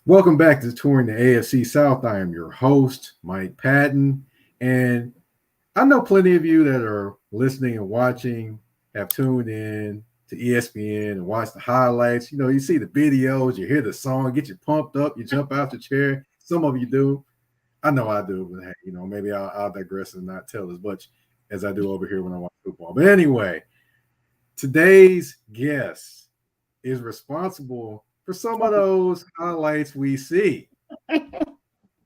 Welcome back to Touring the AFC South. I am your host, Mike Patton. And I know plenty of you that are listening and watching have tuned in to ESPN and watched the highlights. You see the videos, you hear the song, get you pumped up, you jump out the chair. Some of you do. I know I do, but hey, maybe I'll digress and not tell as much as I do over here when I watch football. But anyway, today's guest is responsible for some of those highlights we see.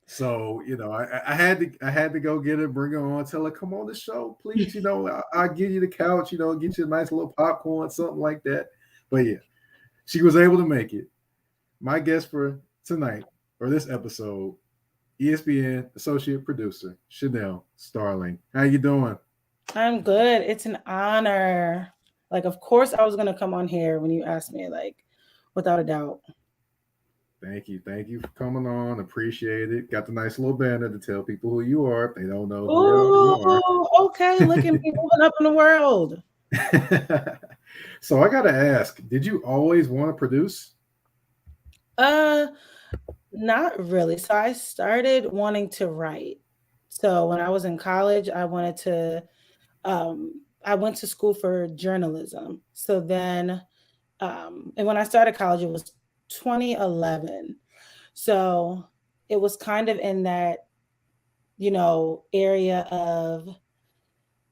So I had to go get her, bring her on, tell her come on the show, please. I'll give you the couch, get you a nice little popcorn, something like that. But yeah, she was able to make it. My guest for tonight or this episode, ESPN associate producer Shannell Starling. How you doing? I'm good. It's an honor. Of course, I was gonna come on here when you asked me. Without a doubt. Thank you for coming on. Appreciate it. Got the nice little banner to tell people who you are if they don't know who you are. Oh, okay. Look at me moving up in the world. So I gotta ask, did you always want to produce? Not really. So I started wanting to write. So when I was in college, I went to school for journalism. So then, and when I started college, it was 2011. So it was kind of in that, area of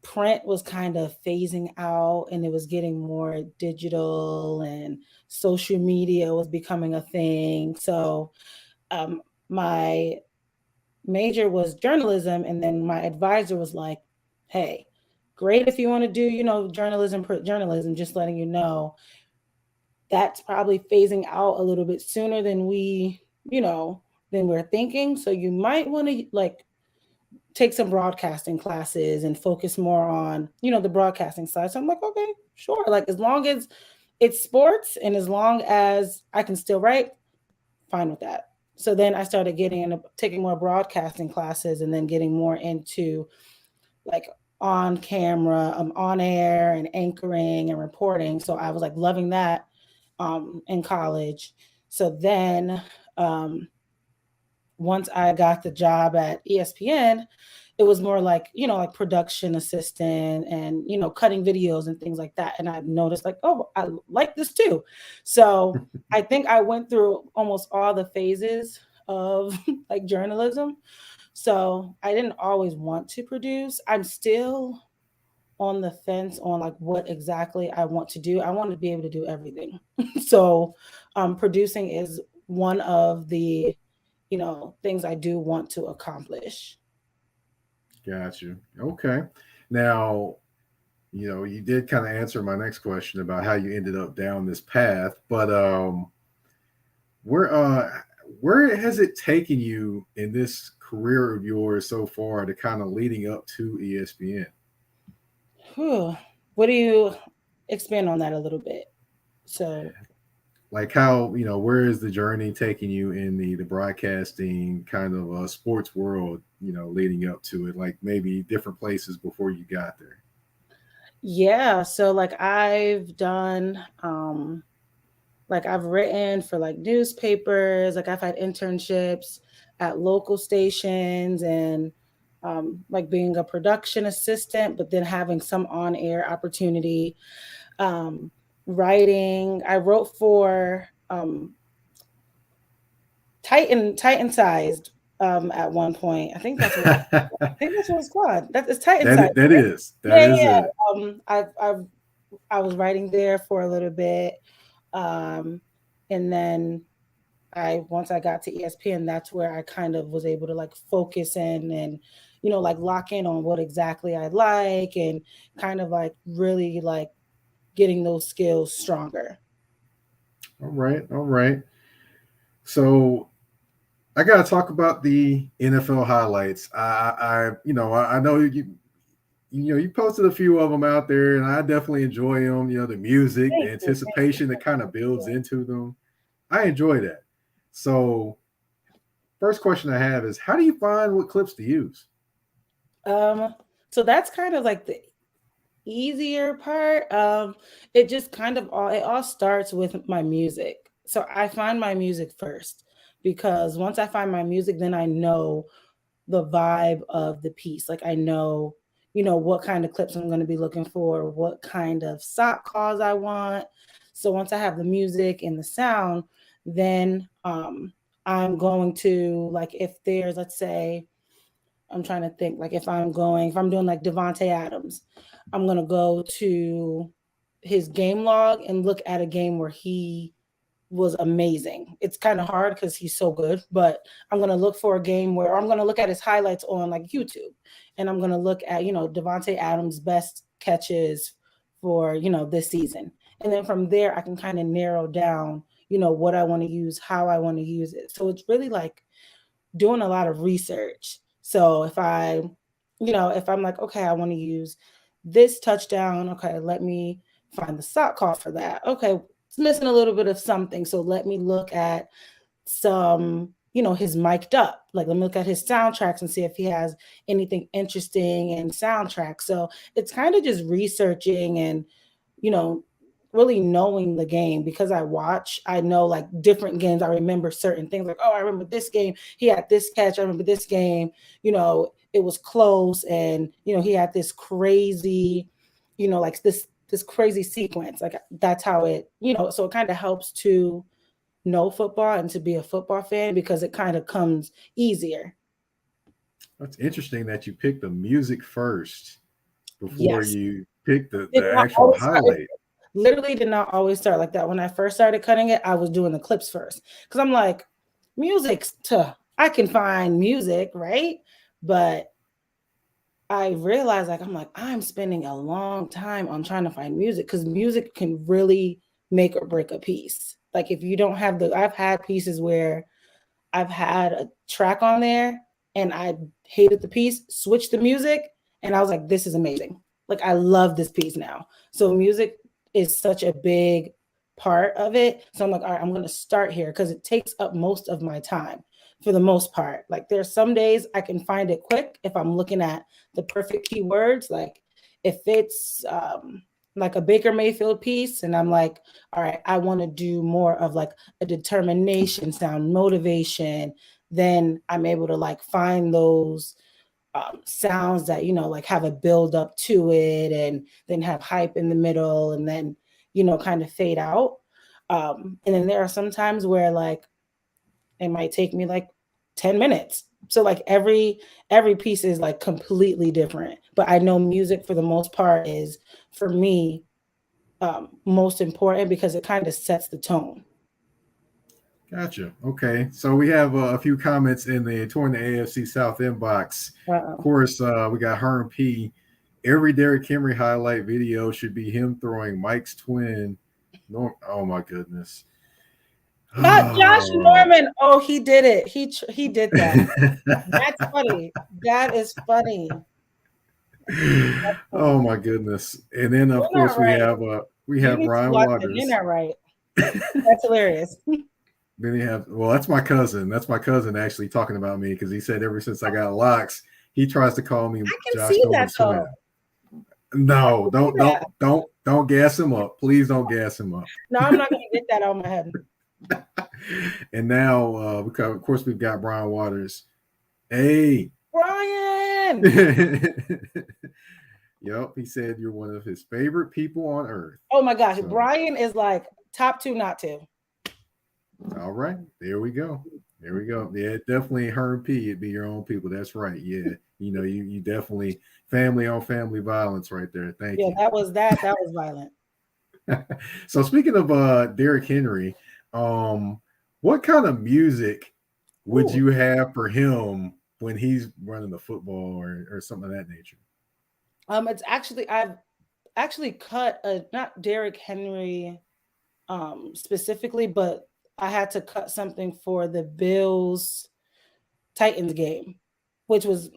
print was kind of phasing out and it was getting more digital and social media was becoming a thing. So my major was journalism, and then my advisor was like, hey, great if you want to do journalism, just letting you know that's probably phasing out a little bit sooner than we're thinking, so you might want to take some broadcasting classes and focus more on the broadcasting side. So I'm like, okay, sure, as long as it's sports and as long as I can still write, fine with that. So then I started taking more broadcasting classes and then getting more into like on camera, on air and anchoring and reporting. So I was loving that in college. So then once I got the job at ESPN, it was more like production assistant and cutting videos and things like that. And I noticed oh, I like this too. So I think I went through almost all the phases of journalism. So I didn't always want to produce. I'm still on the fence on what exactly I want to do. I want to be able to do everything. So producing is one of the things I do want to accomplish. Got you. Okay. Now, you did kind of answer my next question about how you ended up down this path, but where where has it taken you in this career of yours so far to kind of leading up to ESPN? Whew. What do you expand on that a little bit? So Like how, where is the journey taking you in the broadcasting kind of sports world, leading up to it, like maybe different places before you got there? yeah, so I've done I've written for newspapers, I've had internships at local stations and being a production assistant, but then having some on-air opportunity. Um, Writing, I wrote for Titan sized at one point. I think that's what it's called. That is Titan sized, That right? is Yeah, yeah. it. I was writing there for a little bit, um, and then once I got to ESPN, that's where I kind of was able to focus in and lock in on what exactly I like and kind of really getting those skills stronger. All right, all right. So I got to talk about the NFL highlights. I know you posted a few of them out there, and I definitely enjoy them. The music, the Thank you. anticipation that kind of builds into them. I enjoy that. So, first question I have is, how do you find what clips to use? Um, so that's kind of easier part, it just kind of all starts with my music. So I find my music first, because once I find my music, then I know the vibe of the piece. Like I know, what kind of clips I'm going to be looking for, what kind of sock calls I want. So once I have the music and the sound, then I'm going to, like, if there's, let's say, I'm trying to think, like if I'm doing like Devonte Adams, I'm gonna go to his game log and look at a game where he was amazing. It's kind of hard because he's so good, but I'm gonna look for a game where I'm gonna look at his highlights on like YouTube, and I'm gonna look at Devonte Adams' best catches for this season, and then from there I can kind of narrow down what I want to use, how I want to use it. So it's really like doing a lot of research. So if I'm like, okay, I want to use this touchdown, okay, let me find the sock call for that. Okay, it's missing a little bit of something. So let me look at some, his mic'd up. Like, let me look at his soundtracks and see if he has anything interesting in soundtrack. So it's kind of just researching and, you know, really knowing the game, because I know like different games. I remember certain things, like, oh, I remember this game, he had this catch. I remember this game, it was close, and he had this crazy, like this crazy sequence. Like that's how it, so it kind of helps to know football and to be a football fan, because it kind of comes easier. That's interesting that you picked the music first before Yes. you pick Did the not actual always start, highlight. literally did not always start like that. When I first started cutting it, I was doing the clips first, because I'm like, I can find music, right? But I realized, like, I'm like, I'm spending a long time on trying to find music, because music can really make or break a piece. Like if you don't have I've had pieces where I've had a track on there and I hated the piece, switched the music, and I was like, this is amazing. Like, I love this piece now. So, music is such a big part of it. So, I'm like, all right, I'm going to start here, because it takes up most of my time for the most part. Like, there's some days I can find it quick if I'm looking at the perfect keywords. Like, if it's, like a Baker Mayfield piece, and I'm like, all right, I want to do more of like a determination sound, motivation, then I'm able to like find those sounds that like have a build up to it, and then have hype in the middle, and then kind of fade out. And then there are some times where like it might take me like 10 minutes. So like every piece is like completely different, but I know music for the most part is, for me, most important, because it kind of sets the tone. Gotcha. Okay. So we have a few comments in the Touring the AFC South inbox. Of Uh-oh. course, we got Herm P. Every Derrick Henry highlight video should be him throwing Mike's twin. Oh my goodness. Not Josh Oh. Norman. Oh, he did it. He did that. That's funny. That is funny. That's Oh funny. my goodness. And then of You're not course right. we You have need to Brian watch it. You're Waters. not right. That's hilarious. Then you have, well, that's my cousin. That's my cousin actually talking about me, because he said ever since I got locks, he tries to call me I can Josh see that Norman's though. twin. No, See that. don't gas him up. Please don't gas him up. No, I'm not gonna get that out of my head. And now, because of course we've got Brian Waters. Hey, Brian. yep, he said you're one of his favorite people on earth. Oh my gosh, So, Brian is like top 2 not to. all right, there we go. There we go. Yeah, definitely Herm P. It'd be your own people. That's right. Yeah, you definitely family on family violence right there. Thank Yeah, you. that was violent. So speaking of Derrick Henry, what kind of music would Ooh. you have for him when he's running the football or something of that nature? It's actually, I've actually cut not Derrick Henry specifically, but I had to cut something for the Bills Titans game, which was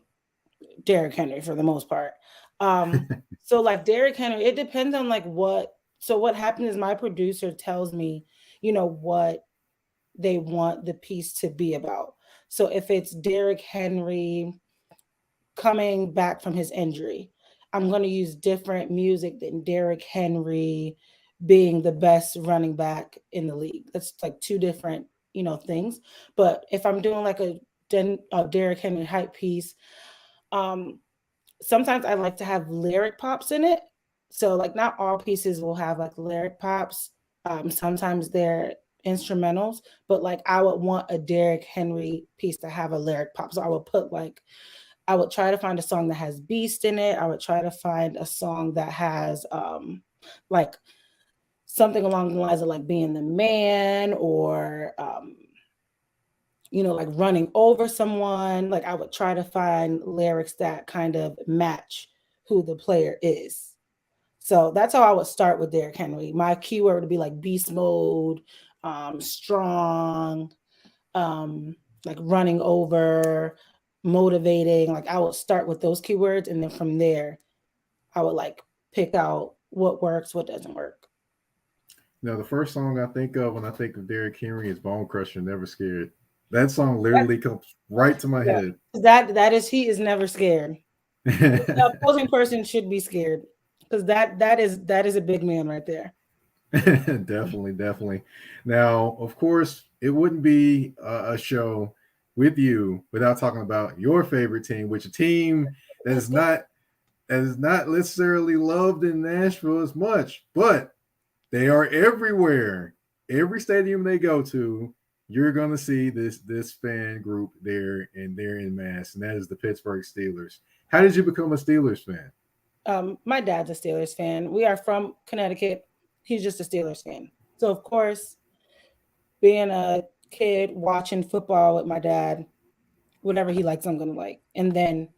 Derrick Henry for the most part. So like Derrick Henry, it depends on like what. So what happened is my producer tells me, what they want the piece to be about. So if it's Derrick Henry coming back from his injury, I'm going to use different music than Derrick Henry being the best running back in the league. That's like two different, things. But if I'm doing like a Derrick Henry hype piece, um, sometimes I like to have lyric pops in it. So like not all pieces will have like lyric pops. Sometimes they're instrumentals, but like I would want a Derrick Henry piece to have a lyric pop. So I would try to find a song that has beast in it. I would try to find a song that has like something along the lines of like being the man or like running over someone. Like I would try to find lyrics that kind of match who the player is. So that's how I would start with Derrick Henry. My keyword would be like beast mode, strong, like running over, motivating. Like I would start with those keywords, and then from there, I would like pick out what works, what doesn't work. Now, the first song I think of when I think of Derrick Henry is Bone Crusher, Never Scared. That song That, literally comes right to my yeah, head. that is he is never scared. The opposing person should be scared because that is a big man right there. Definitely, definitely. Now, of course, it wouldn't be a show with you without talking about your favorite team, which a team that is not necessarily loved in Nashville as much, but they are everywhere. Every stadium they go to, you're going to see this fan group there, and they're in mass, and that is the Pittsburgh Steelers. How did you become a Steelers fan? My dad's a Steelers fan. We are from Connecticut. He's just a Steelers fan. So of course, being a kid watching football with my dad, whatever he likes, I'm gonna like. And then,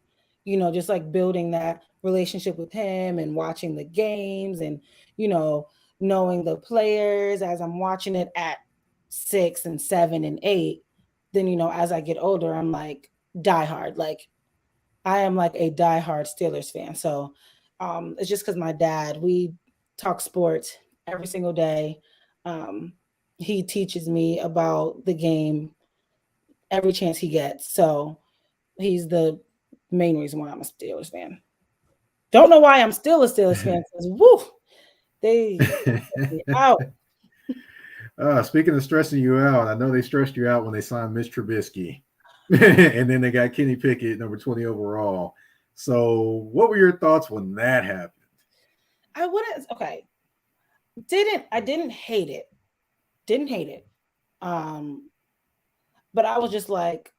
just like building that relationship with him and watching the games and, you know, knowing the players as I'm watching it at 6 and 7 and 8. Then, as I get older, I'm like diehard. Like I am like a diehard Steelers fan. So it's just because my dad, we talk sports every single day. Um, he teaches me about the game every chance he gets. So he's the main reason why I'm a Steelers fan. Don't know why I'm still a Steelers fan because woo, they stress me out. Speaking of stressing you out, I know they stressed you out when they signed Mitch Trubisky, and then they got Kenny Pickett, number 20 overall. So, what were your thoughts when that happened? I wouldn't okay. I didn't hate it. Didn't hate it. Um, but I was just like,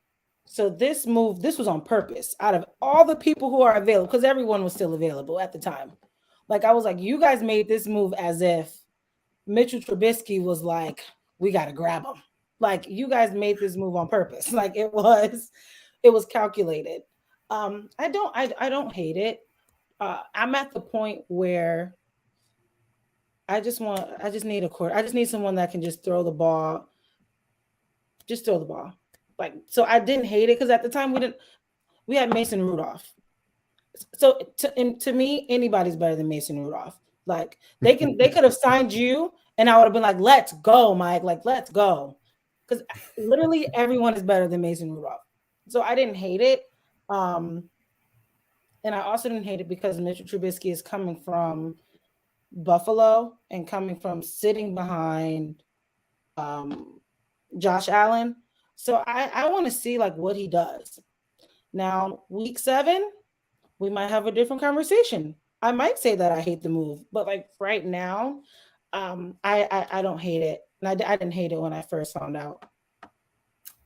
so this was on purpose. Out of all the people who are available, because everyone was still available at the time. Like I was like, you guys made this move as if Mitchell Trubisky was like, we got to grab him. Like you guys made this move on purpose. Like it was calculated. I don't hate it. I'm at the point where I just need a court. I just need someone that can just throw the ball. Like so, I didn't hate it because at the time we had Mason Rudolph. So to me, anybody's better than Mason Rudolph. Like they could have signed you, and I would have been like, let's go, Mike. Like let's go, because literally everyone is better than Mason Rudolph. So I didn't hate it, um, and I also didn't hate it because Mitchell Trubisky is coming from Buffalo and coming from sitting behind um, Josh Allen. So I want to see like what he does. Now, week 7, we might have a different conversation. I might say that I hate the move, but like right now, I don't hate it. And I didn't hate it when I first found out.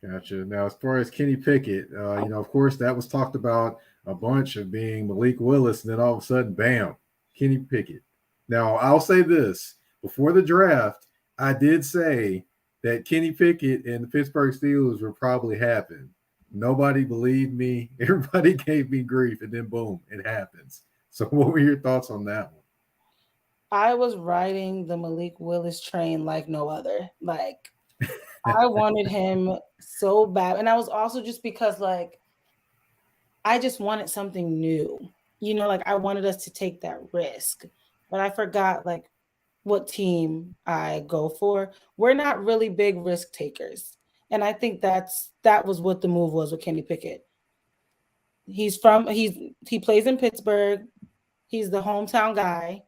Gotcha. Now, as far as Kenny Pickett, of course, that was talked about a bunch of being Malik Willis, and then all of a sudden, bam, Kenny Pickett. Now, I'll say this before the draft, I did say that Kenny Pickett and the Pittsburgh Steelers would probably happen. Nobody believed me. Everybody gave me grief, and then boom, it happens. So, what were your thoughts on that I was riding the Malik Willis train like no other. Like one? I wanted him so bad. And I was also just because like I just wanted something new. Like I wanted us to take that risk. But I forgot like what team I go for. We're not really big risk takers. And I think that was what the move was with Kenny Pickett. He plays in Pittsburgh. He's the hometown guy,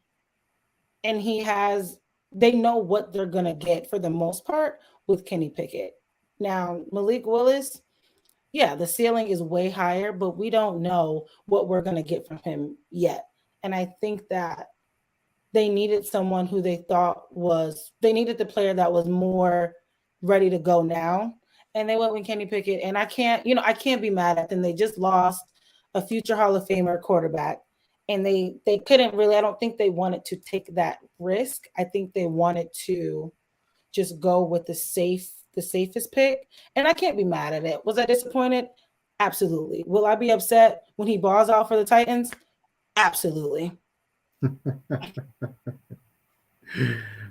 and they know what they're going to get for the most part with Kenny Pickett. Now, Malik Willis, yeah, the ceiling is way higher, but we don't know what we're going to get from him yet. And I think that they needed someone who they needed the player that was more ready to go now. And they went with Kenny Pickett. And I can't be mad at them. They just lost a future Hall of Famer quarterback. And they couldn't really, I don't think they wanted to take that risk. I think they wanted to just go with the safest pick. And I can't be mad at it. Was I disappointed? Absolutely. Will I be upset when he balls out for the Titans? Absolutely.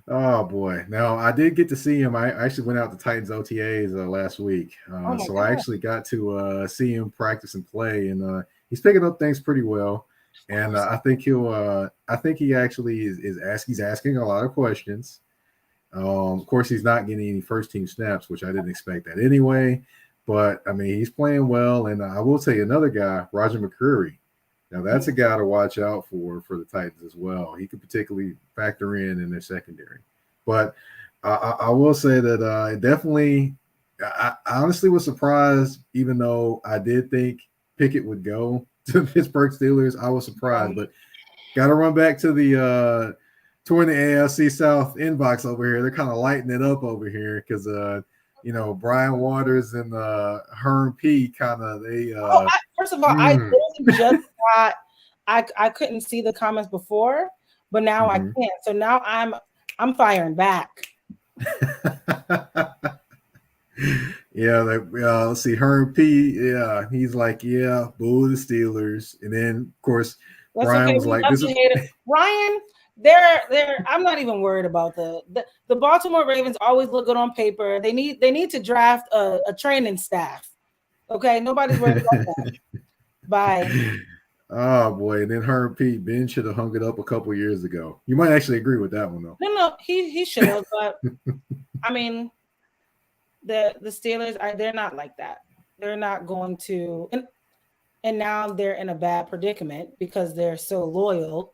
Oh boy! Now I did get to see him. I actually went out to Titans OTAs last week, so God. I actually got to see him practice and play, and he's picking up things pretty well. And I think he actually he's asking a lot of questions. Of course, he's not getting any first team snaps, which I didn't expect that anyway. But I mean, he's playing well, and I will tell you another guy, Roger Mccreary. Now that's a guy to watch out for the Titans as well. He could particularly factor in their secondary. But I will say that definitely, I honestly was surprised, even though I did think Pickett would go to the Pittsburgh Steelers. I was surprised, but got to run back to the touring the AFC South inbox over here. They're kind of lighting it up over here because Brian Waters and Herm P kind of first of all, I just got I couldn't see the comments before, but now I can. So now I'm firing back. Yeah, let's see, Herm P. Yeah, he's like, yeah, boo the Steelers, and then of course Brian was like, "This is Brian." They're I'm not even worried about the Baltimore Ravens always look good on paper. They need to draft a training staff. Okay, nobody's worried about that. Bye. Oh boy, and then Herm P. Ben should have hung it up a couple years ago. You might actually agree with that one though. No, he should have, but I mean, the Steelers they're not like that. They're not going to, and now they're in a bad predicament because they're so loyal.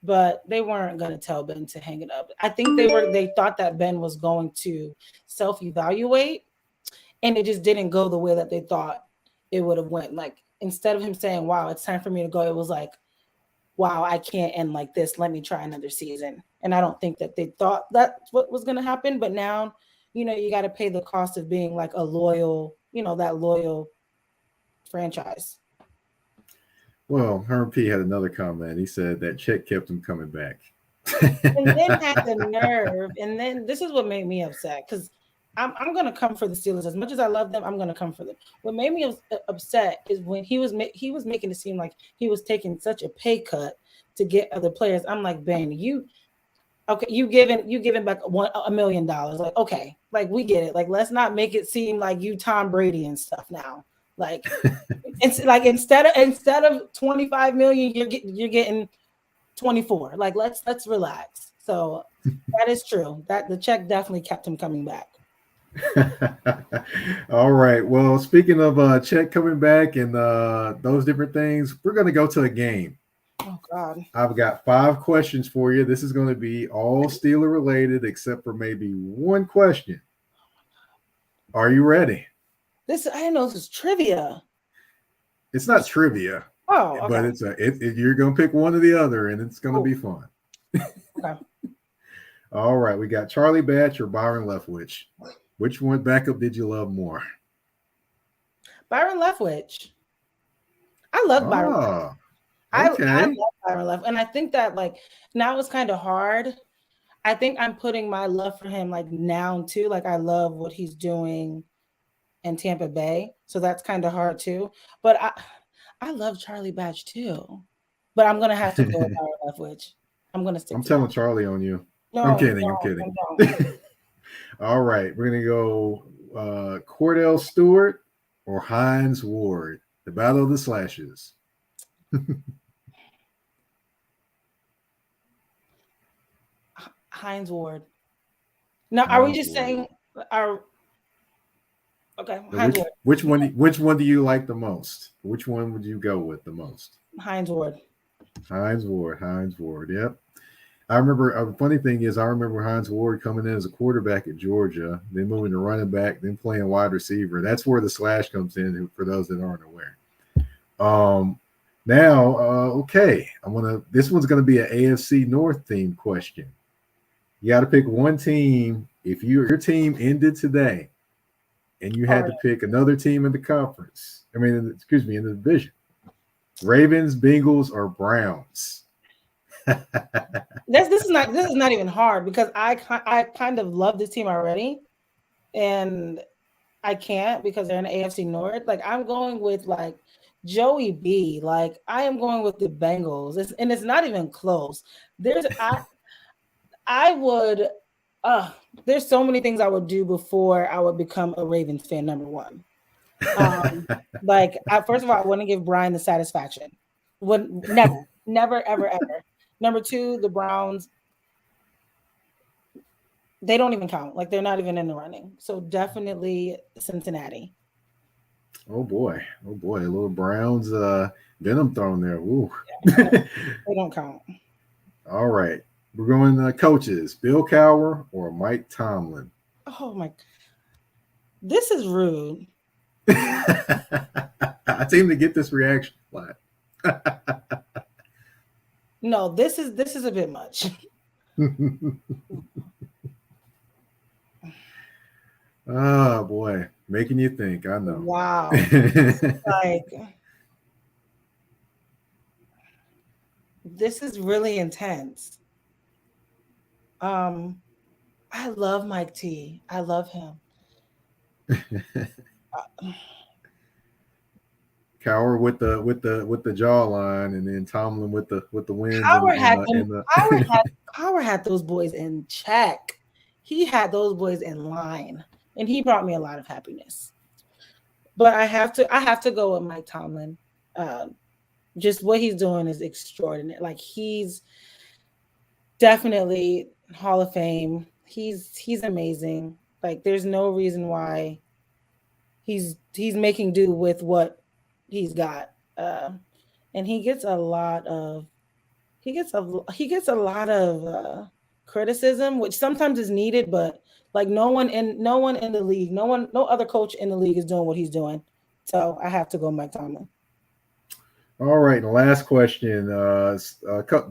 But they weren't going to tell Ben to hang it up. I think they thought that Ben was going to self-evaluate, and it just didn't go the way that they thought it would have went. Like, instead of him saying, "Wow, it's time for me to go," it was like, "Wow, I can't end like this. Let me try another season." And I don't think that they thought that's what was going to happen. But now, you got to pay the cost of being like a loyal, that loyal franchise. Well, Herm P. had another comment. He said that check kept him coming back. And then had the nerve. And then this is what made me upset, because I'm going to come for the Steelers. As much as I love them, I'm going to come for them. What made me upset is when he was making it seem like he was taking such a pay cut to get other players. I'm like, Ben, you giving back $1 million. Like, okay, like, we get it. Like, let's not make it seem like you Tom Brady and stuff now. Like, it's like instead of 25 million, you're getting 24. Like, let's relax. So that is true. That the check definitely kept him coming back. All right. Well, speaking of check coming back and those different things, we're going to go to a game. Oh God! I've got 5 questions for you. This is going to be all Steeler related, except for maybe one question. Are you ready? I didn't know this was trivia. It's not trivia. Oh, okay. But you're going to pick one or the other, and it's going to be fun. Okay. All right. We got Charlie Batch or Byron Leftwich. Which one backup did you love more? Byron Leftwich. I love Byron Leftwich. Okay. I love Byron Leftwich. And I think that, like, now it's kind of hard. I think I'm putting my love for him, like, now too. Like, I love what he's doing in Tampa Bay. So that's kind of hard too. But I love Charlie Batch too. But I'm going to have to go with Byron Leftwich. I'm going to stick. I'm telling Charlie on you. No, I'm kidding. All right. We're going to go Cordell Stewart or Hines Ward. The Battle of the Slashes. Hines Ward. Now, are we just saying our? Okay, Hines Ward. Which one do you like the most? Which one would you go with the most? Hines Ward. Hines Ward. Yep. I remember. Funny thing is, I remember Hines Ward coming in as a quarterback at Georgia, then moving to running back, then playing wide receiver. That's where the slash comes in. For those that aren't aware. Um, Now, okay, This one's gonna be an AFC North themed question. You got to pick one team. If your team ended today, and you All had right. to pick another team in the conference, excuse me, in the division, Ravens, Bengals, or Browns? This is not even hard because I kind of love this team already, and I can't because they're in the AFC North. Like I'm going with like Joey B. Like I am going with the Bengals. And it's not even close. I would there's so many things I would do before I would become a Ravens fan, number one. First of all, I wouldn't give Brian the satisfaction. Would never, ever, ever. Number two, the Browns, they don't even count. Like they're not even in the running. So definitely Cincinnati. Oh boy, a little Browns venom thrown there. Ooh. Yeah, they don't count. All right, we're going coaches: Bill Cowher or Mike Tomlin. Oh my, this is rude. I seem to get this reaction a lot. No, this is a bit much. Oh boy, making you think. I know. Wow. Like this is really intense. Um, I love Mike T. I love him. Uh, Cowher with the jawline, and then Tomlin with the wins and Howard and had the, them. and the Howard had those boys in check. He had those boys in line, and he brought me a lot of happiness. But I have to go with Mike Tomlin. Uh, just what he's doing is extraordinary. Like he's definitely Hall of Fame. He's amazing. Like there's no reason why he's making do with what he's got. And he gets a lot of he gets a lot of criticism, which sometimes is needed, but like no one in the league, no other coach in the league is doing what he's doing. So I have to go Mike Tomlin. All right, and the last question.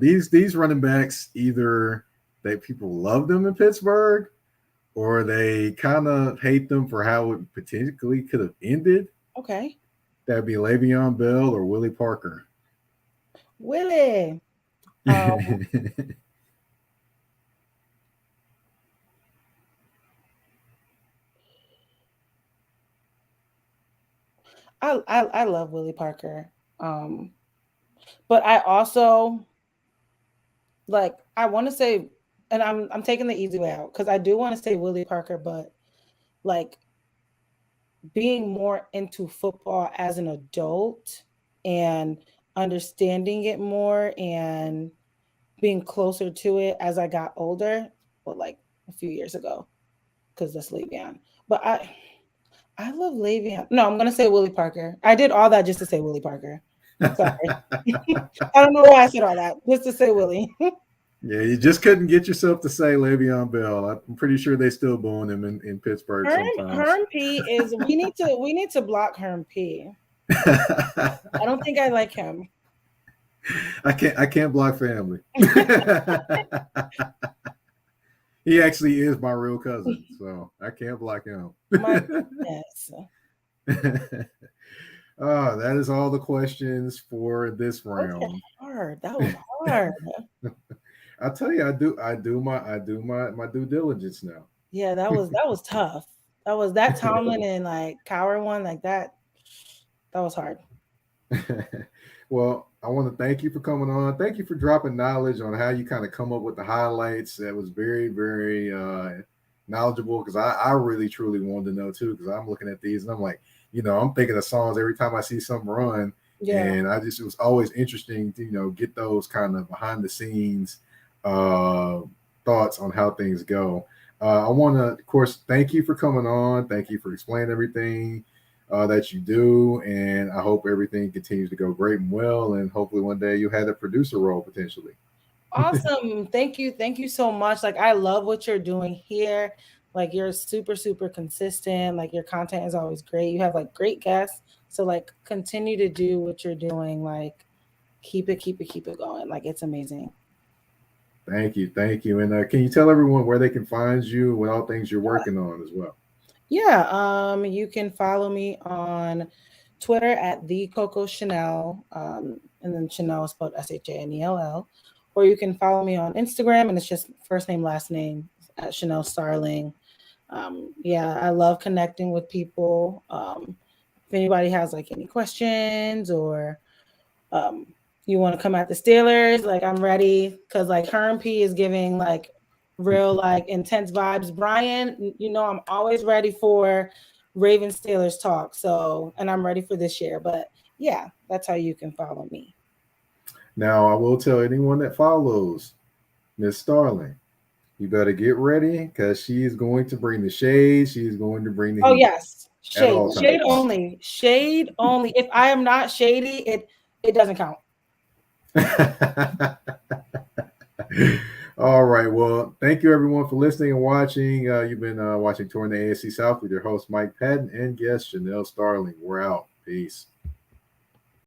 These running backs, either they people love them in Pittsburgh, or they kind of hate them for how it potentially could have ended. Okay. That'd be Le'Veon Bell or Willie Parker. Willie. Um, I love Willie Parker. Um, but I also like I want to say, and I'm taking the easy way out because I do want to say Willie Parker, but like being more into football as an adult and understanding it more and being closer to it as I got older, well, like a few years ago, because that's Le'Veon. But I love Le'Veon. No, I'm gonna say Willie Parker. I did all that just to say Willie Parker. Sorry. I don't know why I said all that. Just to say Willie. Yeah, you just couldn't get yourself to say Le'Veon Bell. I'm pretty sure they still booing him in Pittsburgh sometimes. Herm P is we need to block Herm P. I don't think I like him. I can't block family. He actually is my real cousin, so I can't block him. My goodness. Oh, that is all the questions for this round. Hard. That was hard. I tell you, I do my due diligence now. Yeah, that was tough. That Tomlin and like Cowher one like that. That was hard. Well, I want to thank you for coming on. Thank you for dropping knowledge on how you kind of come up with the highlights. That was very, very knowledgeable because I really, truly wanted to know too because I'm looking at these and I'm like, I'm thinking of songs every time I see something run. Yeah. And it was always interesting to, get those kind of behind the scenes thoughts on how things go. I want to, of course, thank you for coming on. Thank you for explaining everything. that you do, and I hope everything continues to go great and well, and hopefully one day you have a producer role potentially. Awesome. Thank you. Thank you so much. Like, I love what you're doing here. Like, you're super, super consistent. Like, your content is always great. You have like great guests. So, like, continue to do what you're doing. Like, keep it going. Like, it's amazing. Thank you. And can you tell everyone where they can find you, what all things you're working on as well? Yeah. You can follow me on Twitter at the Coco Shannell. And then Chanel is spelled Shannell. Or you can follow me on Instagram, and it's just first name, last name at Shannell Starling. Yeah, I love connecting with people. If anybody has like any questions, or um, you want to come at the Steelers, like I'm ready, because like Herm P is giving like real like intense vibes. Brian, you know, I'm always ready for Raven Steelers talk. So, and I'm ready for this year. But yeah, that's how you can follow me. Now, I will tell anyone that follows Miss Starling, you better get ready because she's going to bring the shade. She's going to bring the Oh heat yes, at shade, all shade times. only, shade only. If I am not shady, it doesn't count. All right. Well, thank you everyone for listening and watching. You've been watching Touring the AFC South with your host Mike Patton and guest Shannell Starling. We're out. Peace.